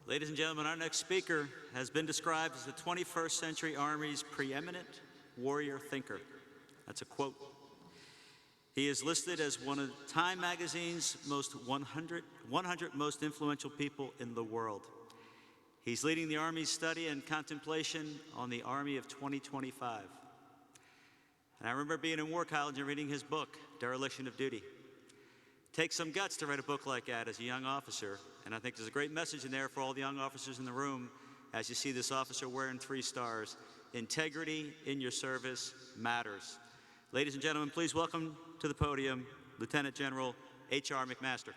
Ladies and gentlemen, our next speaker has been described as the 21st century Army's preeminent warrior thinker. That's a quote. He is listed as one of Time magazine's 100 most influential people in the world. He's leading the Army's study and contemplation on the Army of 2025. And I remember being in War College and reading his book, Dereliction of Duty. Takes some guts to write a book like that as a young officer, and I think there's a great message in there for all the young officers in the room as you see this officer wearing 3 stars. Integrity in your service matters. Ladies and gentlemen, please welcome to the podium Lieutenant General H.R. McMaster.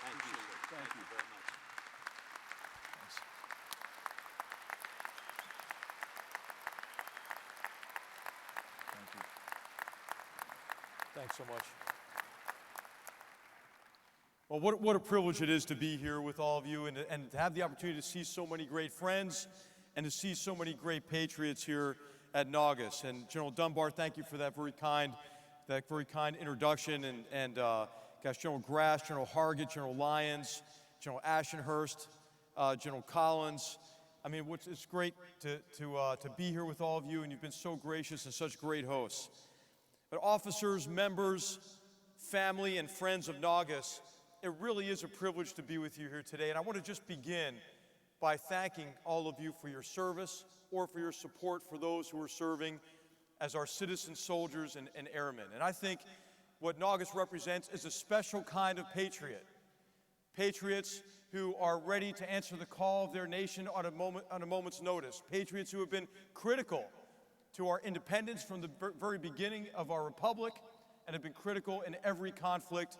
Thank you very much. Thank you. Thanks so much. Well, what a privilege it is to be here with all of you and to have the opportunity to see so many great friends and to see so many great patriots here at NGAUS. And General Dunbar, thank you for that very kind introduction. And gosh, General Grass, General Hargett, General Lyons, General Ashenhurst, General Collins. I mean, it's great to be here with all of you, and you've been so gracious and such great hosts. But officers, members, family, and friends of NGAUS, it really is a privilege to be with you here today. And I want to just begin by thanking all of you for your service or for your support for those who are serving as our citizen soldiers and airmen. And I think what NGAUS represents is a special kind of patriot. Patriots who are ready to answer the call of their nation on a moment's notice. Patriots who have been critical to our independence from the very beginning of our republic and have been critical in every conflict.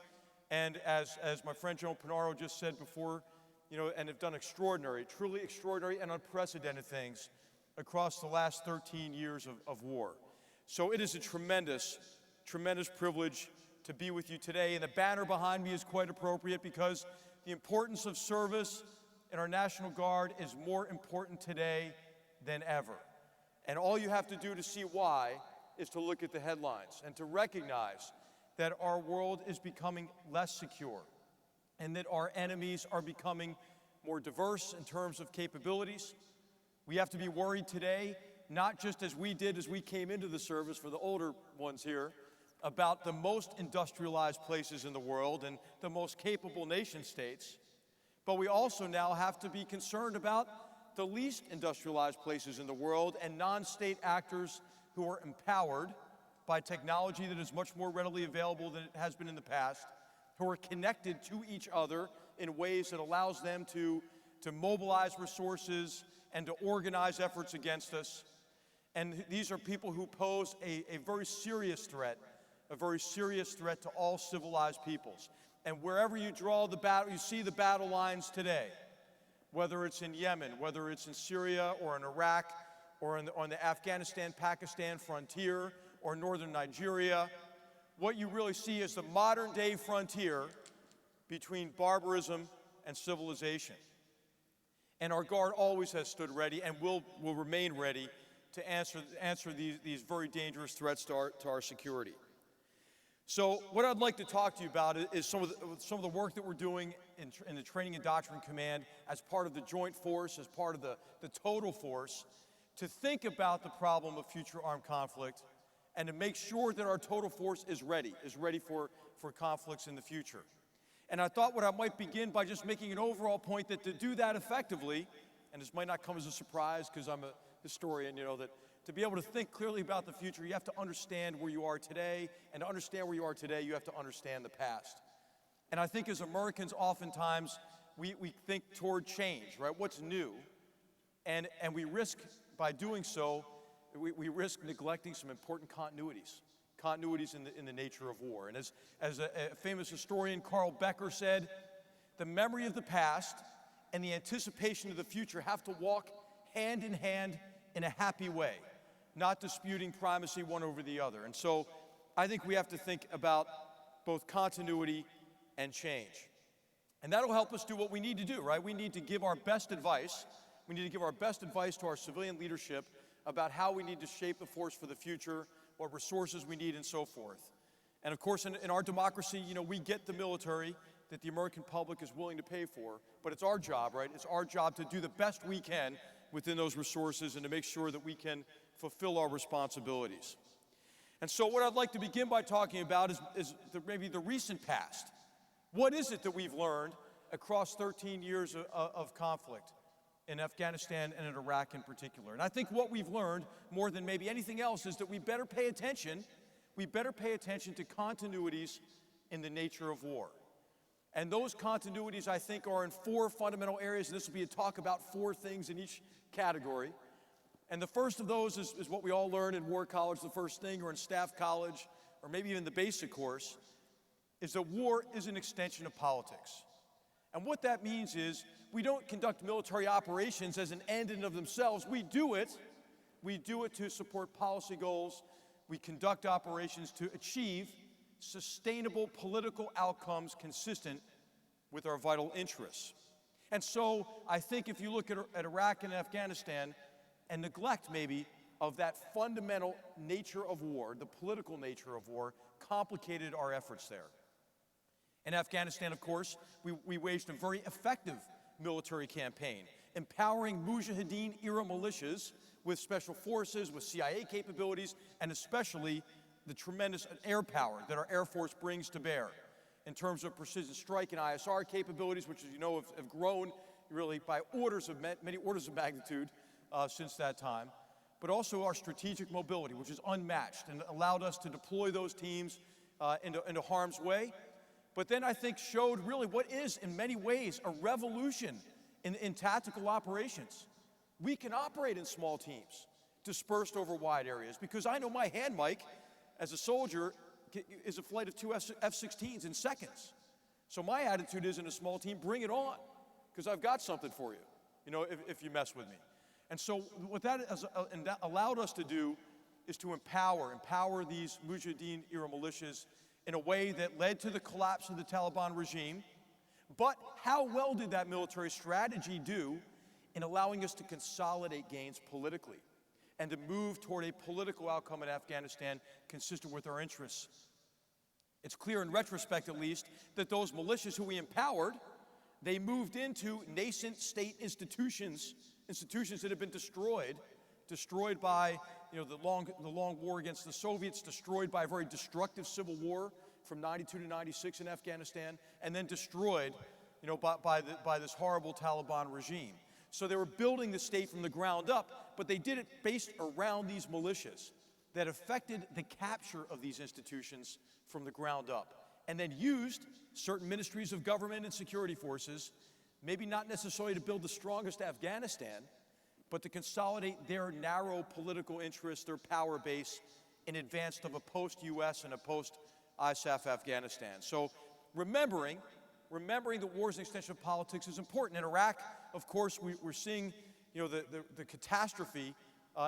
And as my friend General Pinaro just said before, and have done extraordinary, truly extraordinary and unprecedented things across the last 13 years of war. So it is a tremendous, tremendous privilege to be with you today. And the banner behind me is quite appropriate because the importance of service in our National Guard is more important today than ever. And all you have to do to see why is to look at the headlines and to recognize that our world is becoming less secure and that our enemies are becoming more diverse in terms of capabilities. We have to be worried today, not just as we did as we came into the service for the older ones here, about the most industrialized places in the world and the most capable nation states, but we also now have to be concerned about the least industrialized places in the world and non-state actors who are empowered by technology that is much more readily available than it has been in the past, who are connected to each other in ways that allows them to mobilize resources and to organize efforts against us. And these are people who pose a very serious threat to all civilized peoples. And wherever you draw the battle, you see the battle lines today, whether it's in Yemen, whether it's in Syria or in Iraq or on the Afghanistan-Pakistan frontier, or northern Nigeria, what you really see is the modern-day frontier between barbarism and civilization. And our Guard always has stood ready and will remain ready to answer these very dangerous threats to our security. So what I'd like to talk to you about is some of the work that we're doing in the Training and Doctrine Command as part of the Joint Force, as part of the total force, to think about the problem of future armed conflict and to make sure that our total force is ready for conflicts in the future. And I thought I might begin by just making an overall point that to do that effectively, and this might not come as a surprise because I'm a historian, that to be able to think clearly about the future, you have to understand where you are today, and to understand where you are today, you have to understand the past. And I think as Americans, oftentimes, we think toward change, right? What's new? And we risk, by doing so, we risk neglecting some important continuities in the nature of war. And as a famous historian, Carl Becker, said, the memory of the past and the anticipation of the future have to walk hand in hand in a happy way, not disputing primacy one over the other. And so I think we have to think about both continuity and change. And that'll help us do what we need to do, right? We need to give our best advice. We need to give our best advice to our civilian leadership about how we need to shape the force for the future, what resources we need, and so forth. And of course, in our democracy, we get the military that the American public is willing to pay for, but it's our job, right? It's our job to do the best we can within those resources and to make sure that we can fulfill our responsibilities. And so what I'd like to begin by talking about is maybe the recent past. What is it that we've learned across 13 years of conflict in Afghanistan and in Iraq in particular? And I think what we've learned more than maybe anything else is that we better pay attention to continuities in the nature of war. And those continuities, I think, are in four fundamental areas. And this will be a talk about four things in each category. And the first of those is what we all learn in war college, the first thing, or in staff college, or maybe even the basic course, is that war is an extension of politics. And what that means is we don't conduct military operations as an end in of themselves. We do it to support policy goals. We conduct operations to achieve sustainable political outcomes consistent with our vital interests. And so I think if you look at Iraq and Afghanistan and neglect maybe of that fundamental nature of war, the political nature of war, complicated our efforts there. In Afghanistan, of course, we waged a very effective military campaign, empowering Mujahideen-era militias with special forces, with CIA capabilities, and especially the tremendous air power that our Air Force brings to bear in terms of precision strike and ISR capabilities, which, as you know, have grown really by many orders of magnitude since that time, but also our strategic mobility, which is unmatched and allowed us to deploy those teams into harm's way. But then I think showed really what is, in many ways, a revolution in tactical operations. We can operate in small teams, dispersed over wide areas, because I know my hand, Mike, as a soldier, is a flight of two F-16s in seconds. So my attitude is, in a small team, bring it on, because I've got something for you, if you mess with me. And so what that allowed us to do is to empower these Mujahideen-era militias in a way that led to the collapse of the Taliban regime. But how well did that military strategy do in allowing us to consolidate gains politically and to move toward a political outcome in Afghanistan consistent with our interests? It's clear in retrospect, at least, that those militias who we empowered, they moved into nascent state institutions that have been destroyed by the long war against the Soviets, destroyed by a very destructive civil war from 92 to 96 in Afghanistan, and then destroyed by this horrible Taliban regime. So they were building the state from the ground up, but they did it based around these militias that affected the capture of these institutions from the ground up, and then used certain ministries of government and security forces, maybe not necessarily to build the strongest Afghanistan, but to consolidate their narrow political interests, their power base, in advance of a post-US and a post-ISAF Afghanistan. So remembering that war is an extension of politics is important. In Iraq, of course, we're seeing the catastrophe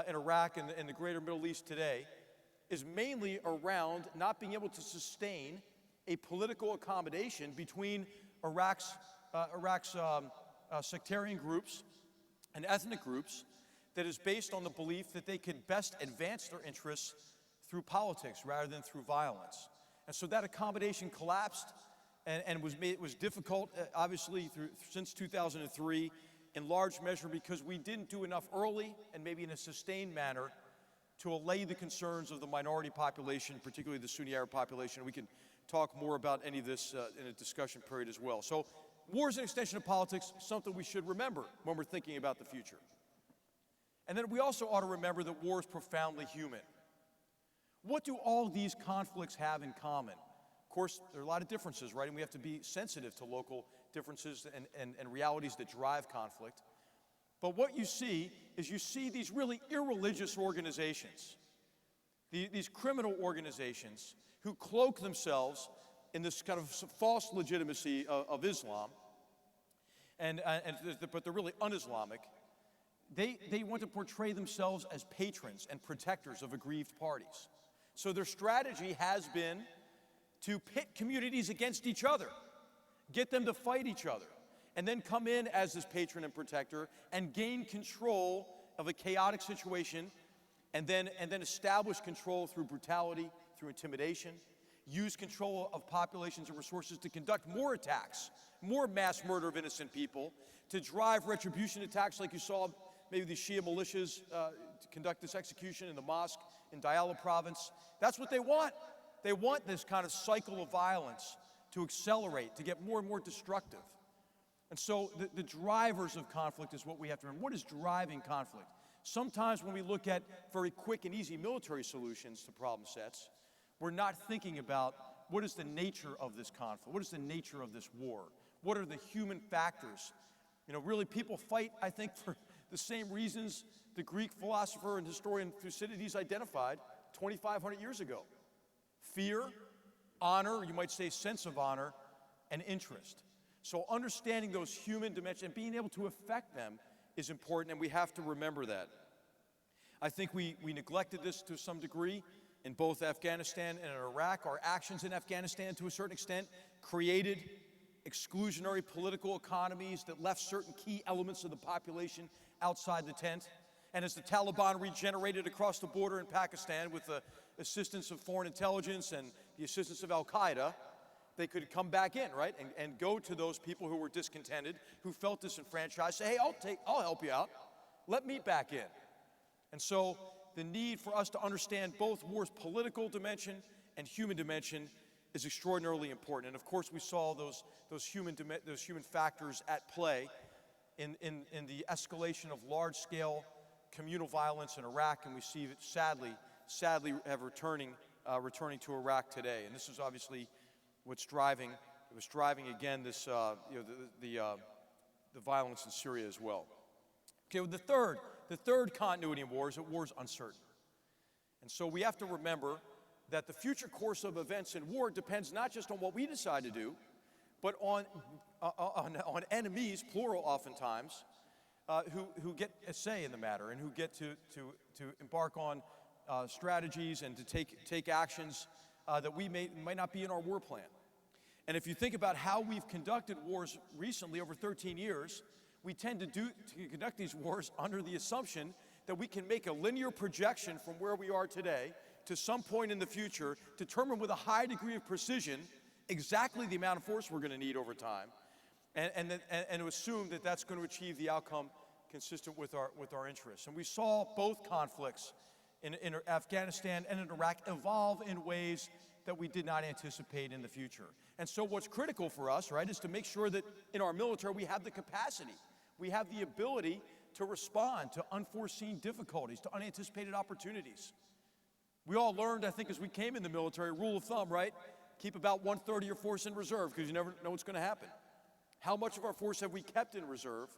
in Iraq and the greater Middle East today is mainly around not being able to sustain a political accommodation between Iraq's sectarian groups and ethnic groups that is based on the belief that they could best advance their interests through politics rather than through violence. And so that accommodation collapsed and was difficult, obviously, since 2003, in large measure because we didn't do enough early and maybe in a sustained manner to allay the concerns of the minority population, particularly the Sunni Arab population. We can talk more about any of this in a discussion period as well. So war is an extension of politics, something we should remember when we're thinking about the future. And then we also ought to remember that war is profoundly human. What do all these conflicts have in common? Of course, there are a lot of differences, right? And we have to be sensitive to local differences and realities that drive conflict. But what you see is these really irreligious organizations, these criminal organizations who cloak themselves in this kind of false legitimacy of Islam, but they're really un-Islamic. They want to portray themselves as patrons and protectors of aggrieved parties. So their strategy has been to pit communities against each other, get them to fight each other, and then come in as this patron and protector and gain control of a chaotic situation and then establish control through brutality, through intimidation, use control of populations and resources to conduct more attacks, more mass murder of innocent people, to drive retribution attacks like you saw maybe the Shia militias to conduct this execution in the mosque in Diyala province. That's what they want. They want this kind of cycle of violence to accelerate, to get more and more destructive. And so the drivers of conflict is what we have to remember. What is driving conflict? Sometimes when we look at very quick and easy military solutions to problem sets, we're not thinking about what is the nature of this conflict? What is the nature of this war? What are the human factors? You know, really people fight, I think, for the same reasons the Greek philosopher and historian Thucydides identified 2,500 years ago. Fear, honor, you might say sense of honor, and interest. So understanding those human dimensions and being able to affect them is important, and we have to remember that. I think we neglected this to some degree in both Afghanistan and in Iraq. Our actions in Afghanistan, to a certain extent, created exclusionary political economies that left certain key elements of the population outside the tent. And as the Taliban regenerated across the border in Pakistan with the assistance of foreign intelligence and the assistance of Al-Qaeda, they could come back in, right, and go to those people who were discontented, who felt disenfranchised, say, hey, I'll help you out. Let me back in. And so the need for us to understand both war's political dimension and human dimension is extraordinarily important. And of course, we saw those human factors at play in the escalation of large-scale communal violence in Iraq, and we see it sadly have returning to Iraq today. And this is obviously what's driving. It was driving again this the violence in Syria as well. Okay, well, the third continuity in war is that war is uncertain. And so we have to remember that the future course of events in war depends not just on what we decide to do, but on enemies, plural oftentimes, who get a say in the matter and who get to embark on strategies and to take actions that we might not be in our war plan. And if you think about how we've conducted wars recently over 13 years, we tend to conduct these wars under the assumption that we can make a linear projection from where we are today to some point in the future, determine with a high degree of precision exactly the amount of force we're going to need over time, and to assume that that's going to achieve the outcome consistent with our interests. And we saw both conflicts in Afghanistan and in Iraq evolve in ways that we did not anticipate in the future. And so what's critical for us, right, is to make sure that in our military we have the capacity, we have the ability to respond to unforeseen difficulties, to unanticipated opportunities. We all learned, I think, as we came in the military, rule of thumb, right? Keep about 1/3 of your force in reserve because you never know what's going to happen. How much of our force have we kept in reserve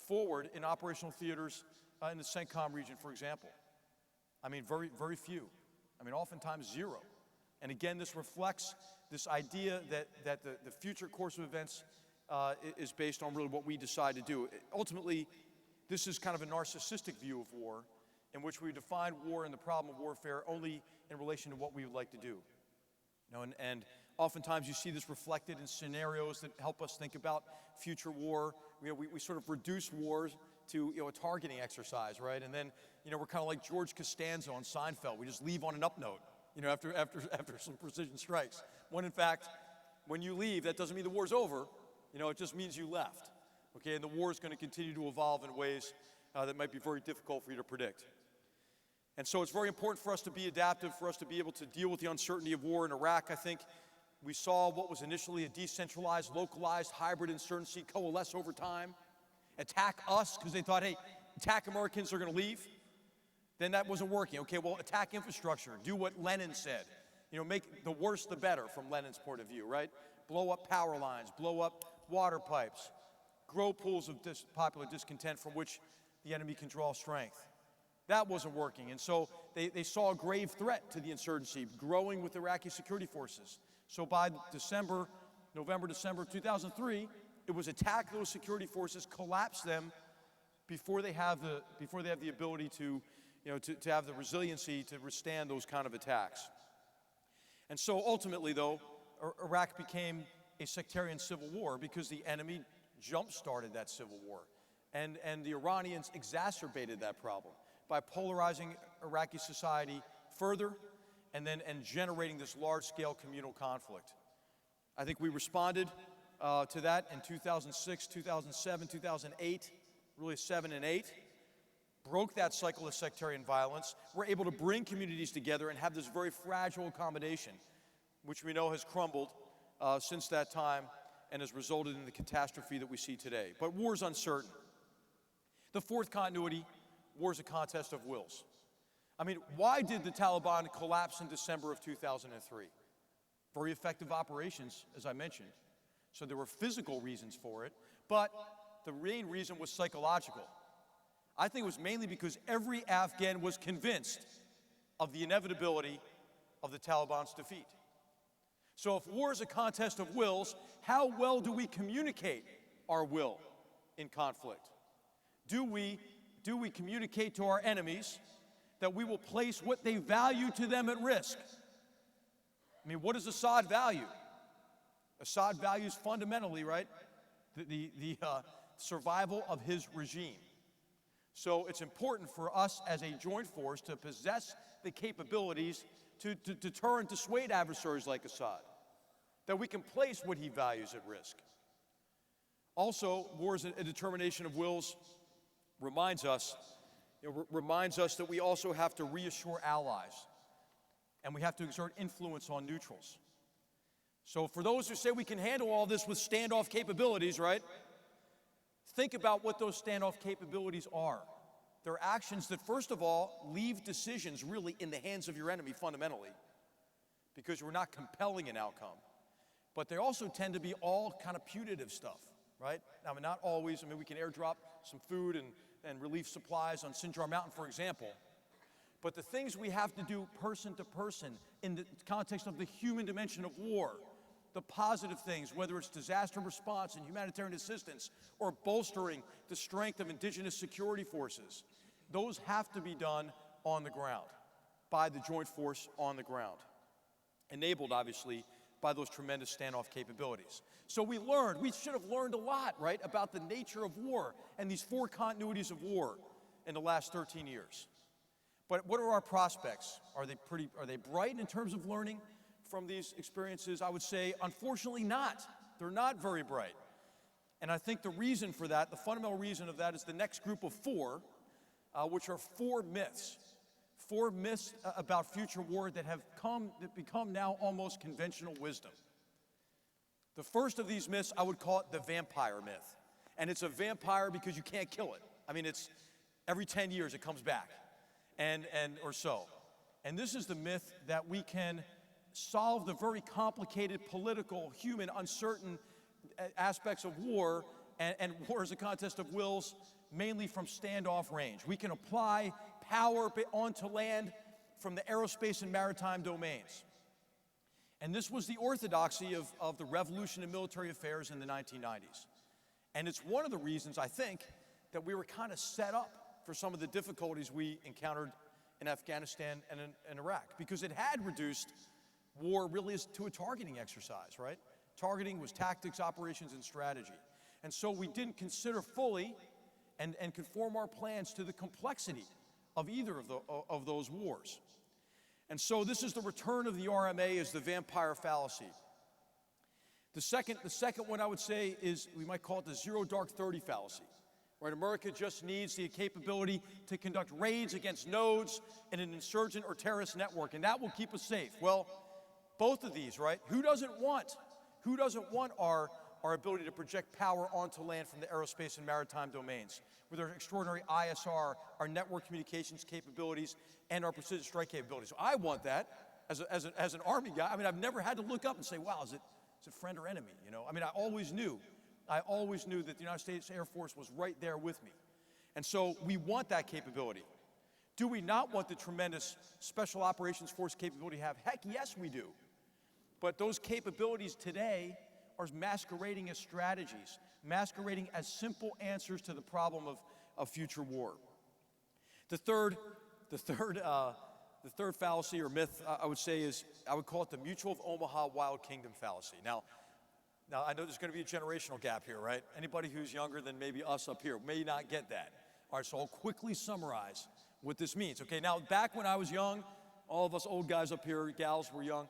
forward in operational theaters in the CENTCOM region, for example? I mean, very, very few. I mean, oftentimes zero. And again, this reflects this idea that the future course of events is based on really what we decide to do. Ultimately, this is kind of a narcissistic view of war in which we define war and the problem of warfare only in relation to what we would like to do. You know, and oftentimes you see this reflected in scenarios that help us think about future war. You know, we sort of reduce wars to a targeting exercise, right? And then we're kind of like George Costanza on Seinfeld. We just leave on an up note, after some precision strikes. When in fact, when you leave, that doesn't mean the war's over. It just means you left. Okay, and the war is going to continue to evolve in ways that might be very difficult for you to predict. And so it's very important for us to be adaptive, for us to be able to deal with the uncertainty of war in Iraq. I think we saw what was initially a decentralized, localized, hybrid insurgency coalesce over time, attack us because they thought, hey, attack Americans, they're going to leave. Then that wasn't working. Okay, well, attack infrastructure. Do what Lenin said. Make the worse the better from Lenin's point of view, right? Blow up power lines, blow up water pipes, grow pools of popular discontent from which the enemy can draw strength. That wasn't working. And so they saw a grave threat to the insurgency growing with Iraqi security forces. So by November, December 2003, it was attack those security forces, collapse them before they have the ability to have the resiliency to withstand those kind of attacks. And so ultimately, though, Iraq became a sectarian civil war because the enemy jump-started that civil war. And the Iranians exacerbated that problem by polarizing Iraqi society further and generating this large-scale communal conflict. I think we responded to that in 2006, 2007, 2008, really 7 and 8, broke that cycle of sectarian violence. We're able to bring communities together and have this very fragile accommodation, which we know has crumbled since that time and has resulted in the catastrophe that we see today. But war is uncertain. The fourth continuity, war is a contest of wills. I mean, why did the Taliban collapse in December of 2003? Very effective operations, as I mentioned. So there were physical reasons for it, but the main reason was psychological. I think it was mainly because every Afghan was convinced of the inevitability of the Taliban's defeat. So if war is a contest of wills, how well do we communicate our will in conflict? Do we communicate to our enemies that we will place what they value to them at risk? I mean, what does Assad value? Assad values fundamentally, right, the survival of his regime. So it's important for us as a joint force to possess the capabilities to deter and dissuade adversaries like Assad, that we can place what he values at risk. Also, war is a determination of wills reminds us that we also have to reassure allies, and we have to exert influence on neutrals. So for those who say we can handle all this with standoff capabilities, right? Think about what those standoff capabilities are. They're actions that, first of all, leave decisions really in the hands of your enemy fundamentally, because we're not compelling an outcome. But they also tend to be all kind of punitive stuff, right? I mean, not always. I mean, we can airdrop some food and relief supplies on Sinjar Mountain, for example. But the things we have to do person to person in the context of the human dimension of war, the positive things, whether it's disaster response and humanitarian assistance or bolstering the strength of indigenous security forces, those have to be done on the ground by the joint force on the ground, enabled, obviously, by those tremendous standoff capabilities. So we should have learned a lot, right, about the nature of war and these four continuities of war in the last 13 years. But what are our prospects? Are they bright in terms of learning from these experiences? I would say, unfortunately not. They're not very bright. And I think the reason for that, the fundamental reason of that, is the next group of four, which are four myths. Four myths about future war that become now almost conventional wisdom. The first of these myths, I would call it the vampire myth. And it's a vampire because you can't kill it. I mean, it's every 10 years it comes back, or so. And this is the myth that we can solve the very complicated political, human, uncertain aspects of war, and war is a contest of wills, mainly from standoff range. We can apply power onto land from the aerospace and maritime domains. And this was the orthodoxy of the revolution in military affairs in the 1990s. And it's one of the reasons, I think, that we were kind of set up for some of the difficulties we encountered in Afghanistan and in Iraq, because it had reduced war really to a targeting exercise, right? Targeting was tactics, operations, and strategy. And so we didn't consider fully and conform our plans to the complexity of either of those wars. And so this is the return of the RMA as the vampire fallacy. The second one I would say is, we might call it the zero dark 30 fallacy. Right, America just needs the capability to conduct raids against nodes in an insurgent or terrorist network, and that will keep us safe. Well, both of these, right? Who doesn't want our ability to project power onto land from the aerospace and maritime domains with our extraordinary ISR, our network communications capabilities, and our precision strike capabilities? So I want that as an Army guy. I mean, I've never had to look up and say, wow, is it friend or enemy? You know, I mean, I always knew that the United States Air Force was right there with me. And so we want that capability. Do we not want the tremendous Special Operations Force capability to have? Heck, yes, we do. But those capabilities today are masquerading as strategies, masquerading as simple answers to the problem of future war. The third fallacy or myth, I would say, is, I would call it the Mutual of Omaha Wild Kingdom fallacy. Now, I know there's going to be a generational gap here, right? Anybody who's younger than maybe us up here may not get that. All right, so I'll quickly summarize what this means. Okay, now back when I was young, all of us old guys up here, gals were young.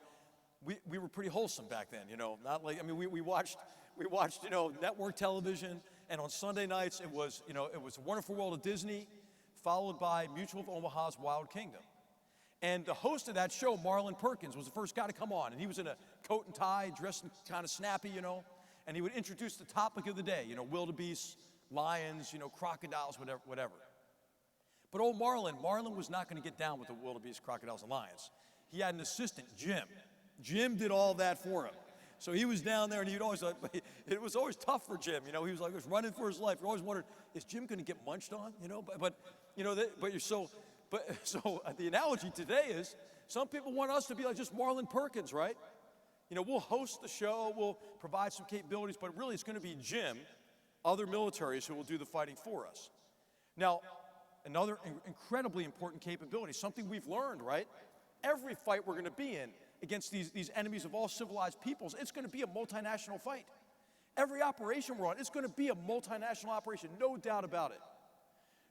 We were pretty wholesome back then, you know. Not like, I mean, we watched, you know, network television, and on Sunday nights it was, you know, it was A Wonderful World of Disney, followed by Mutual of Omaha's Wild Kingdom. And the host of that show, Marlon Perkins, was the first guy to come on, and he was in a coat and tie, dressed kind of snappy, you know, and he would introduce the topic of the day, you know, wildebeests, lions, you know, crocodiles, whatever. But old Marlon was not going to get down with the wildebeest, crocodiles, and lions. He had an assistant, Jim. Jim did all that for him. So he was down there, and he'd always, it was always tough for Jim, you know. He was like, he was running for his life. You always wondered, is Jim going to get munched on, you know? But you know, so the analogy today is, some people want us to be like just Marlon Perkins, right? You know, we'll host the show, we'll provide some capabilities, but really it's going to be Jim, other militaries who will do the fighting for us. Now, another incredibly important capability, something we've learned, right? Every fight we're going to be in against these enemies of all civilized peoples, it's going to be a multinational fight. Every operation we're on, it's going to be a multinational operation, no doubt about it.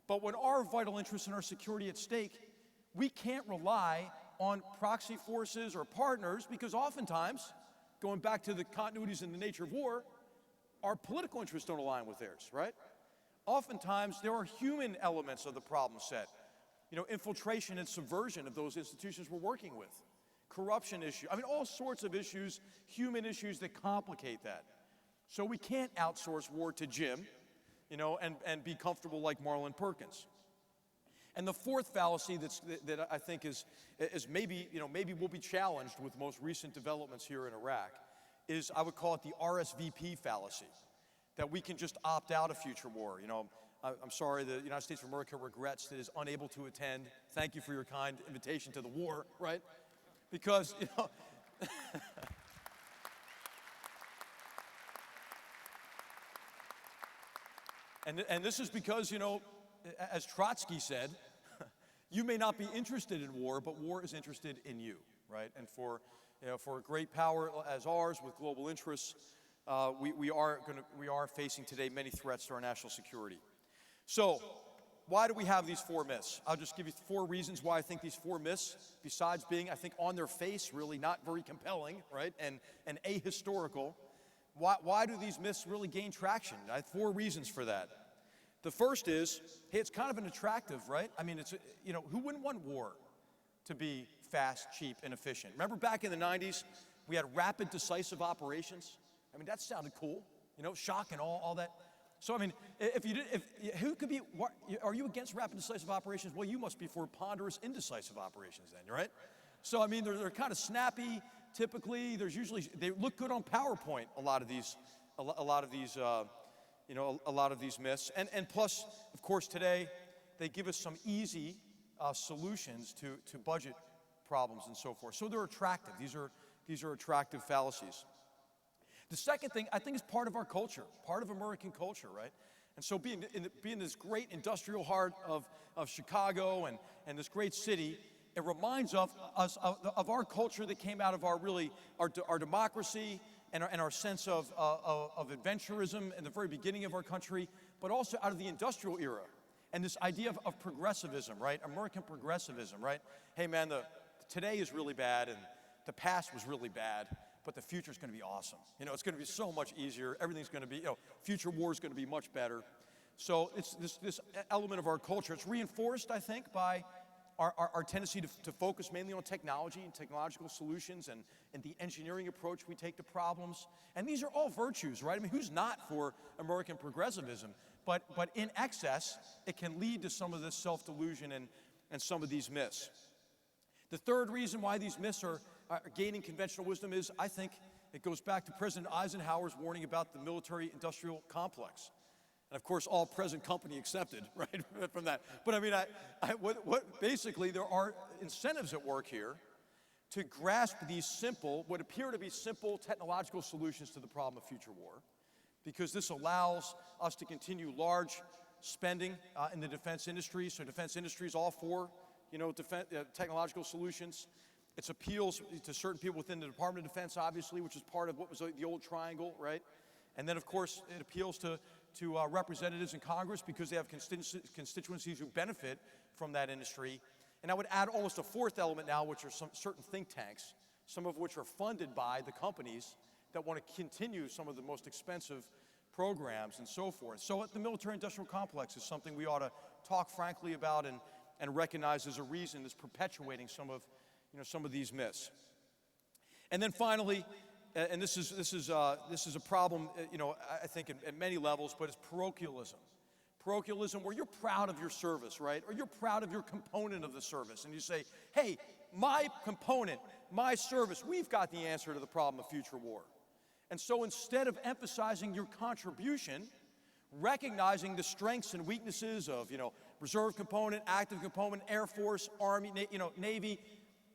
But when our vital interests and our security at stake, we can't rely on proxy forces or partners, because oftentimes, going back to the continuities in the nature of war, our political interests don't align with theirs, right? Oftentimes, there are human elements of the problem set. You know, infiltration and subversion of those institutions we're working with. Corruption issues, I mean, all sorts of issues, human issues that complicate that. So we can't outsource war to Jim, you know, and be comfortable like Marlon Perkins. And the fourth fallacy that I think is maybe, you know, maybe we'll be challenged with most recent developments here in Iraq, is I would call it the RSVP fallacy, that we can just opt out of future war. You know, I'm sorry, the United States of America regrets that it is unable to attend. Thank you for your kind invitation to the war, right? Because, you know, and this is because, you know, as Trotsky said, you may not be interested in war, but war is interested in you, right? And for a great power as ours with global interests, we are facing today many threats to our national security. So, why do we have these four myths? I'll just give you 4 reasons why I think these 4 myths, besides being, I think, on their face, really not very compelling, right, and ahistorical, why do these myths really gain traction? I have 4 reasons for that. The first is, hey, it's kind of an attractive, right? I mean, it's, you know, who wouldn't want war to be fast, cheap, and efficient? Remember back in the 90s, we had rapid, decisive operations? I mean, that sounded cool, you know, shock and all that. So, I mean, who could be, are you against rapid, decisive operations? Well, you must be for ponderous, indecisive operations then, right? So, I mean, they're kind of snappy, typically. There's usually, they look good on PowerPoint, a lot of these myths. And plus, of course, today, they give us some easy solutions to budget problems and so forth. So they're attractive. These are attractive fallacies. The second thing, I think, is part of our culture, part of American culture, right? And so being this great industrial heart of Chicago and this great city, it reminds us of our culture that came out of our democracy and our sense of adventurism in the very beginning of our country, but also out of the industrial era. And this idea of progressivism, right? American progressivism, right? Hey man, today is really bad and the past was really bad, but the future is going to be awesome. You know, it's going to be so much easier. Everything's going to be, you know, future war is going to be much better. So it's this element of our culture. It's reinforced, I think, by our tendency to focus mainly on technology and technological solutions and the engineering approach we take to problems. And these are all virtues, right? I mean, who's not for American progressivism? But in excess, it can lead to some of this self-delusion and some of these myths. The third reason why these myths are gaining conventional wisdom is, I think, it goes back to President Eisenhower's warning about the military-industrial complex. And of course, all present company accepted, right, from that. But I mean, basically, there are incentives at work here to grasp these what appear to be simple technological solutions to the problem of future war, because this allows us to continue large spending in the defense industry. So defense industry is all for, you know, technological solutions. It appeals to certain people within the Department of Defense, obviously, which is part of what was the old triangle, right? And then, of course, it appeals to representatives in Congress because they have constituencies who benefit from that industry. And I would add almost a fourth element now, which are some certain think tanks, some of which are funded by the companies that want to continue some of the most expensive programs and so forth. So the military-industrial complex is something we ought to talk frankly about and recognize as a reason that's perpetuating some of these myths. And then finally, and this is a problem, I think at many levels, but it's parochialism. Parochialism, where you're proud of your service, right? Or you're proud of your component of the service, and you say, hey, my component, my service, we've got the answer to the problem of future war. And so instead of emphasizing your contribution, recognizing the strengths and weaknesses of, reserve component, active component, Air Force, Army, Navy,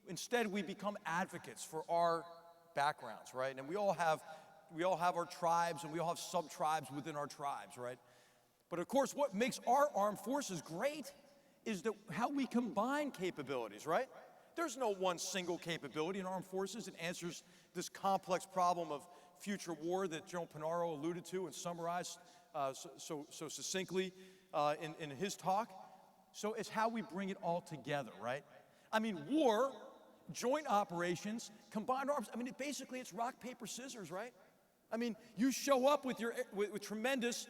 instead we become advocates for our backgrounds, right? And we all have our tribes, and we all have sub-tribes within our tribes, right? But of course, what makes our armed forces great is how we combine capabilities, right? There's no one single capability in armed forces that answers this complex problem of future war that General Pinaro alluded to and summarized so succinctly in his talk. So it's how we bring it all together, right? I mean, war, joint operations, combined arms, basically it's rock, paper, scissors, right? I mean, you show up with tremendous,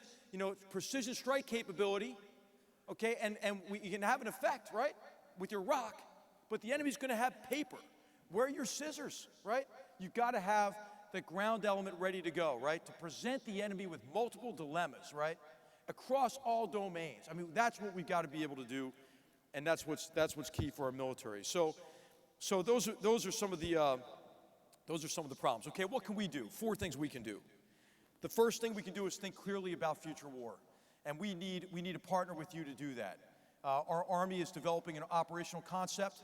precision strike capability, okay, and you can have an effect, right, with your rock, but the enemy's gonna have paper. Where are your scissors, right? You've gotta have the ground element ready to go, right, to present the enemy with multiple dilemmas, right, across all domains. That's what we've gotta be able to do, and that's what's key for our military. So those are some of the problems. Okay, what can we do? 4 things we can do. The first thing we can do is think clearly about future war, and we need to partner with you to do that. Our Army is developing an operational concept.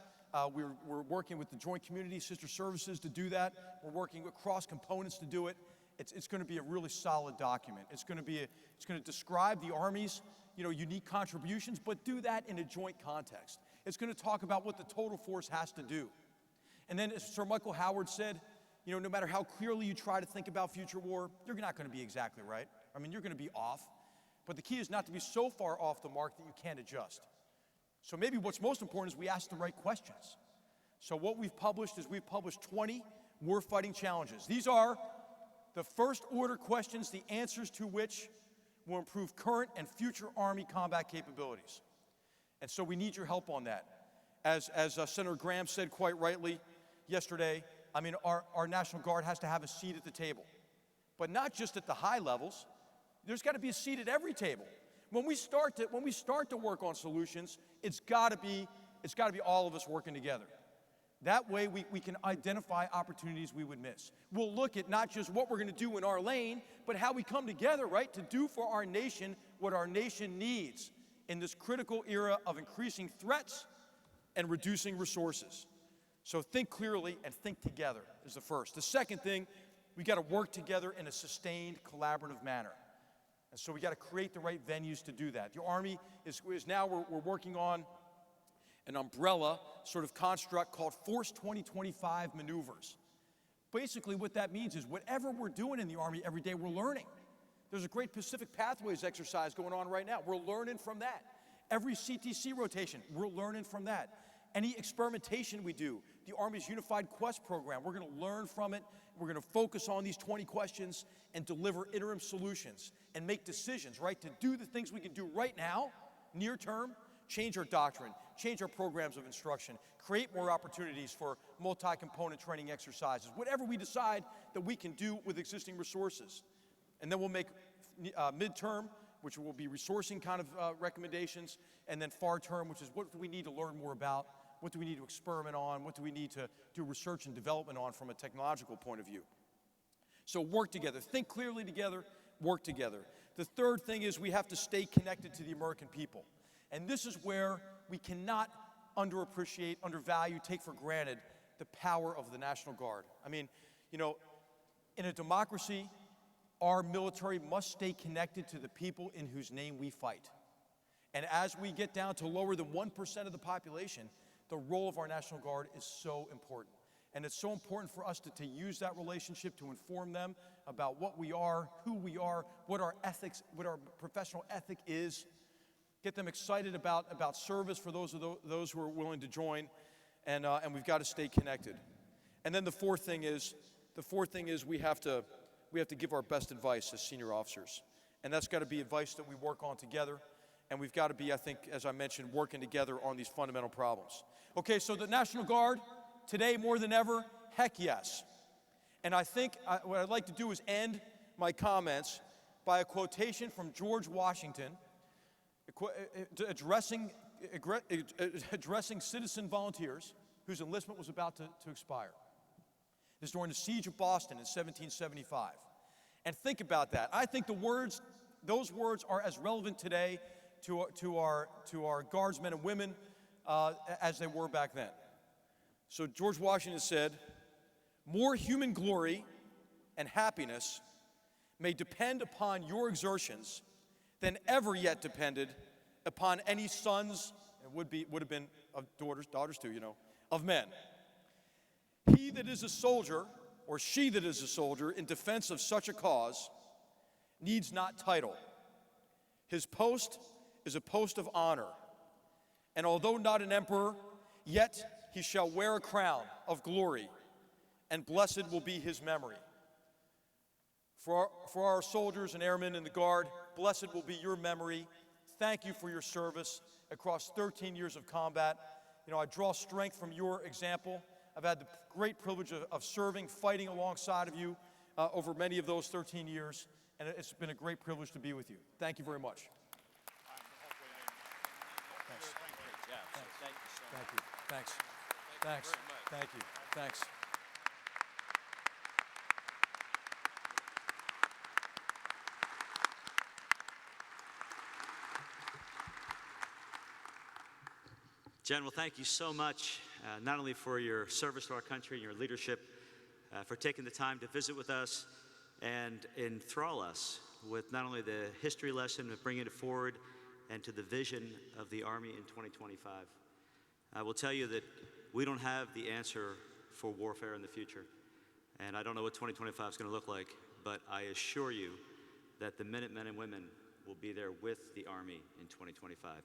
We're working with the Joint Community Sister Services to do that. We're working across components to do it. It's going to be a really solid document. It's going to describe the Army's unique contributions, but do that in a joint context. It's going to talk about what the total force has to do. And then, as Sir Michael Howard said, no matter how clearly you try to think about future war, you're not going to be exactly right. You're going to be off. But the key is not to be so far off the mark that you can't adjust. So maybe what's most important is we ask the right questions. So what we've published is 20 warfighting challenges. These are the first order questions, the answers to which will improve current and future Army combat capabilities. And so we need your help on that. As Senator Graham said quite rightly yesterday, our National Guard has to have a seat at the table. But not just at the high levels. There's got to be a seat at every table. When we start to work on solutions, it's got to be all of us working together. That way we can identify opportunities we would miss. We'll look at not just what we're going to do in our lane, but how we come together, right, to do for our nation what our nation needs in this critical era of increasing threats and reducing resources. So think clearly and think together is the first. The second thing, we got to work together in a sustained, collaborative manner. And so we got to create the right venues to do that. The Army is now, we're working on an umbrella sort of construct called Force 2025 maneuvers. Basically what that means is whatever we're doing in the Army every day, we're learning. There's a great Pacific Pathways exercise going on right now. We're learning from that. Every CTC rotation, we're learning from that. Any experimentation we do, the Army's Unified Quest program, we're going to learn from it. We're going to focus on these 20 questions and deliver interim solutions and make decisions, right, to do the things we can do right now, near term, change our doctrine, change our programs of instruction, create more opportunities for multi-component training exercises, whatever we decide that we can do with existing resources. And then we'll make midterm, which will be resourcing kind of recommendations, and then far term, which is what do we need to learn more about, what do we need to experiment on, what do we need to do research and development on from a technological point of view. So work together, think clearly together, work together. The third thing is we have to stay connected to the American people. And this is where we cannot underappreciate, undervalue, take for granted the power of the National Guard. In a democracy, our military must stay connected to the people in whose name we fight. And as we get down to lower than 1% of the population, the role of our National Guard is so important. And it's so important for us to use that relationship to inform them about what we are, who we are, what our ethics, what our professional ethic is. get them excited about service for those who are willing to join, and we've got to stay connected. And then the fourth thing is we have to give our best advice as senior officers, and that's got to be advice that we work on together, and we've got to be, I think, as I mentioned, working together on these fundamental problems. Okay, so the National Guard, today more than ever, heck yes. And I think what I'd like to do is end my comments by a quotation from George Washington addressing citizen volunteers whose enlistment was about to expire. This is during the Siege of Boston in 1775. And think about that. I think those words are as relevant today to our guardsmen and women as they were back then. So George Washington said, "More human glory and happiness may depend upon your exertions than ever yet depended upon any sons," and would have been of daughters too, of men. "He that is a soldier, or she that is a soldier, in defense of such a cause, needs not title. His post is a post of honor, and although not an emperor, yet he shall wear a crown of glory, and blessed will be his memory." For our soldiers and airmen in the Guard, blessed will be your memory. Thank you for your service across 13 years of combat. I draw strength from your example. I've had the great privilege of serving, fighting alongside of you over many of those 13 years, and it's been a great privilege to be with you. Thank you very much. Thanks. Thank you. Thanks. Thanks. Thank you. Thanks. General, thank you so much, not only for your service to our country and your leadership, for taking the time to visit with us and enthrall us with not only the history lesson of bringing it forward and to the vision of the Army in 2025. I will tell you that we don't have the answer for warfare in the future, and I don't know what 2025 is going to look like, but I assure you that the Minutemen and women will be there with the Army in 2025.